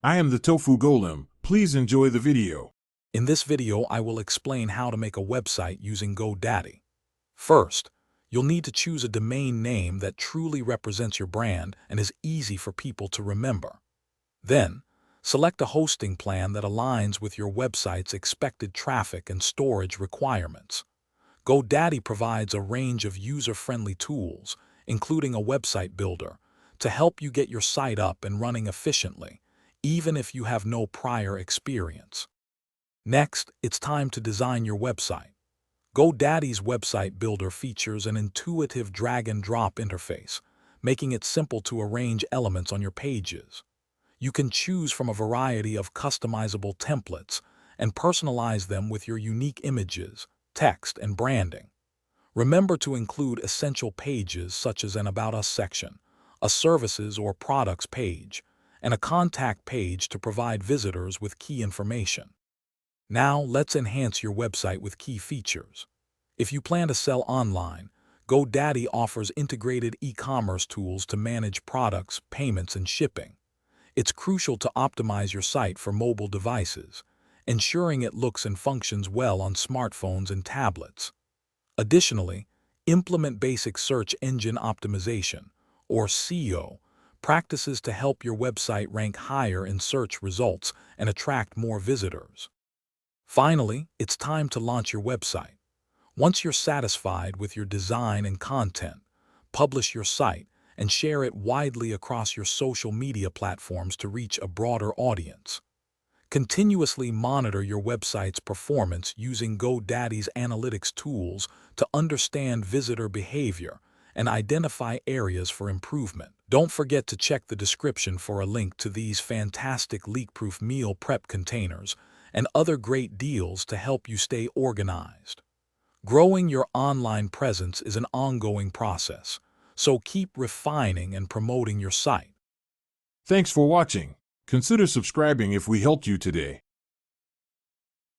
I am the Tofu Golem. Please enjoy the video. In this video, I will explain how to make a website using GoDaddy. First, you'll need to choose a domain name that truly represents your brand and is easy for people to remember. Then, select a hosting plan that aligns with your website's expected traffic and storage requirements. GoDaddy provides a range of user-friendly tools, including a website builder, to help you get your site up and running efficiently, even if you have no prior experience. Next, it's time to design your website. GoDaddy's website builder features an intuitive drag-and-drop interface, making it simple to arrange elements on your pages. You can choose from a variety of customizable templates and personalize them with your unique images, text, and branding. Remember to include essential pages such as an About Us section, a Services or Products page, and a contact page to provide visitors with key information. Now, let's enhance your website with key features. If you plan to sell online, GoDaddy offers integrated e-commerce tools to manage products, payments, and shipping. It's crucial to optimize your site for mobile devices, ensuring it looks and functions well on smartphones and tablets. Additionally, implement basic search engine optimization, or SEO, practices to help your website rank higher in search results and attract more visitors. Finally, it's time to launch your website. Once you're satisfied with your design and content, publish your site and share it widely across your social media platforms to reach a broader audience. Continuously monitor your website's performance using GoDaddy's analytics tools to understand visitor behavior and identify areas for improvement. Don't forget to check the description for a link to these fantastic leak-proof meal prep containers and other great deals to help you stay organized. Growing your online presence is an ongoing process, so keep refining and promoting your site. Thanks for watching. Consider subscribing if we helped you today.